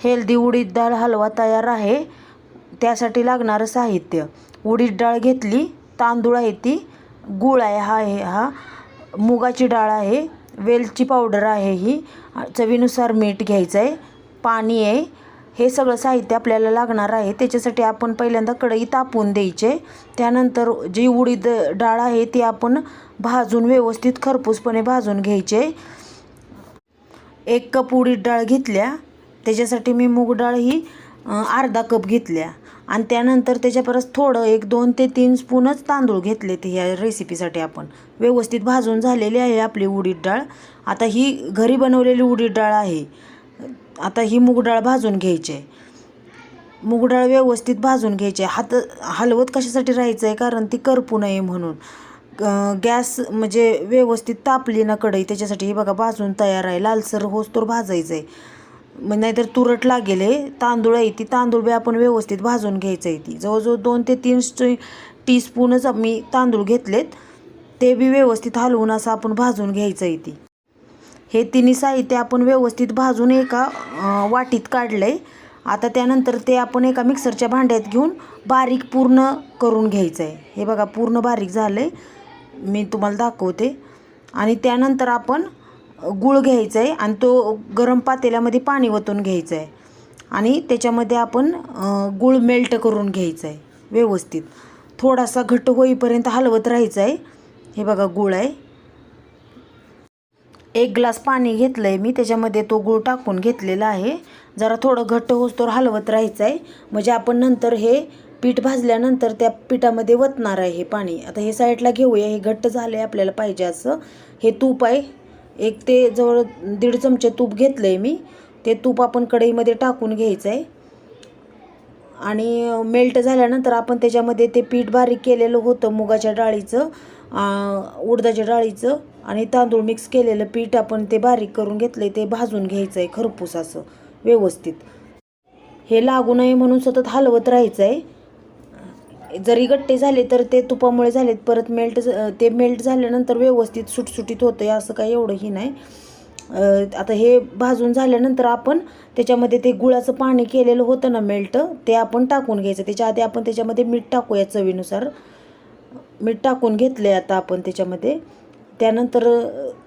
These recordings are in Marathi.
हेल्दी उडीद डाळ हलवा तयार आहे. त्यासाठी लागणारं साहित्य: उडीद डाळ घेतली, तांदूळ आहे ती, गूळ आहे हा मुगाची डाळ आहे, वेलची पावडर आहे ही, चवीनुसार मीठ घ्यायचं आहे, पाणी आहे. हे सगळं साहित्य आपल्याला लागणार आहे. त्याच्यासाठी आपण पहिल्यांदा कढई तापवून द्यायचे. त्यानंतर जी उडीद डाळ आहे ती आपण भाजून व्यवस्थित खरपूसपणे भाजून घ्यायचे. 1 कप उडीद डाळ घेतल्या, त्याच्यासाठी मी मूग डाळ ही अर्धा कप घेतल्या आणि त्यानंतर त्याच्यापरस थोडं 2 ते 3 स्पूनच तांदूळ घेतले ते ह्या रेसिपीसाठी. आपण व्यवस्थित भाजून झालेली आहे आपली उडीद डाळ. आता ही घरी बनवलेली उडीद डाळ आहे. आता ही मूग डाळ भाजून घ्यायची आहे. मूग डाळ व्यवस्थित भाजून घ्यायची. हलवत कशासाठी राहायचं आहे, कारण ती करपू नये म्हणून. गॅस म्हणजे व्यवस्थित तापली ना कढई, त्याच्यासाठी हे बघा भाजून तयार आहे. लालसर होस्तोवर भाजायचं आहे, मग नाहीतर तुरट लागेल. हे तांदूळ आहे ती तांदूळ बी आपण व्यवस्थित भाजून घ्यायचं आहे. ती जवळजवळ 2 ते 3 टीस्पूनच मी तांदूळ घेतलेत, ते बी व्यवस्थित हलवून असं आपण भाजून घ्यायचं आहे. ती हे तिन्ही साहित्य आपण व्यवस्थित भाजून एका वाटीत काढलं आहे. आता त्यानंतर ते आपण एका मिक्सरच्या भांड्यात घेऊन बारीक पूर्ण करून घ्यायचं आहे. हे बघा पूर्ण बारीक झालं आहे, मी तुम्हाला दाखवते. आणि त्यानंतर आपण गूळ घ्यायचं आहे आणि तो गरम पातेल्यामध्ये पाणी ओतून घ्यायचं आहे आणि त्याच्यामध्ये आपण गूळ मेल्ट करून घ्यायचं आहे व्यवस्थित. थोडासा घट्ट होईपर्यंत हलवत राहायचं आहे. हे बघा गूळ आहे. 1 ग्लास पाणी घेतलं आहे मी, त्याच्यामध्ये तो गूळ टाकून घेतलेला आहे. जरा थोडं घट्ट होस्तोवर हलवत राहायचं आहे, म्हणजे आपण नंतर हे पीठ भाजल्यानंतर त्या पिठामध्ये वतणार आहे हे पाणी. आता हे साईडला घेऊया. हे घट्ट झालं आहे आपल्याला पाहिजे असं. हे तूप आहे, 1 ते जवळ 1.5 चमचे तूप घेतलं आहे मी. ते तूप आपण कढईमध्ये टाकून घ्यायचं आहे आणि मेल्ट झाल्यानंतर आपण त्याच्यामध्ये ते पीठ बारीक केलेलं होतं मुगाच्या डाळीचं, उडदाच्या डाळीचं आणि तांदूळ मिक्स केलेलं पीठ आपण ते बारीक करून घेतलं आहे. ते भाजून घ्यायचं आहे खरपूस असं व्यवस्थित. हे लागू नये म्हणून सतत हलवत राहायचं आहे. जरी गट्टे झाले तर ते तुपामुळे झालेत, परत मेल्ट झाल्यानंतर व्यवस्थित सुटसुटीत होतं आहे, असं काही एवढंही नाही. आता हे भाजून झाल्यानंतर आपण त्याच्यामध्ये ते गुळाचं पाणी केलेलं होतं ना मेल्ट, ते आपण टाकून घ्यायचं. त्याच्या आधी आपण त्याच्यामध्ये मीठ टाकूया चवीनुसार. मीठ टाकून घेतलं आहे आता आपण त्याच्यामध्ये. त्यानंतर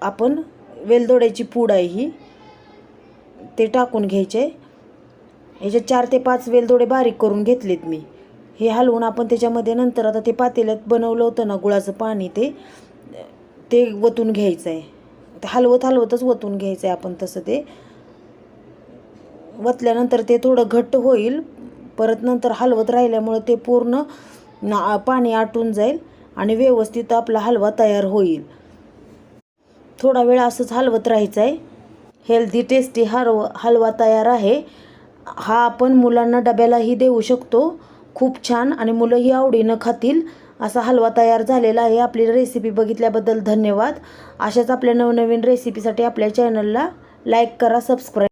आपण वेलदोड्याची पूड आहे ही, ते टाकून घ्यायचे. ह्याच्यात 4 ते 5 वेलदोडे बारीक करून घेतलेत मी. हे हलवून आपण त्याच्यामध्ये नंतर आता ते पातेल्यात बनवलं होतं ना गुळाचं पाणी, ते वतून घ्यायचं आहे. हलवतच वतून घ्यायचं आहे आपण तसं. ते वतल्यानंतर ते थोडं घट्ट होईल, परत नंतर हलवत राहिल्यामुळं ते पूर्ण पाणी आटून जाईल आणि व्यवस्थित आपला हलवा तयार होईल. थोडा वेळ असंच हलवत राहायचं आहे. हेल्दी टेस्टी हलवा तयार आहे. हा आपण मुलांना डब्यालाही देऊ शकतो, खूप छान, आणि मुलंही आवडीनं खातील असा हलवा तयार झालेला आहे. आपली रेसिपी बघितल्याबद्दल धन्यवाद. अशाच आपल्या नवनवीन रेसिपीसाठी आपल्या चॅनलला लाईक करा, सबस्क्राईब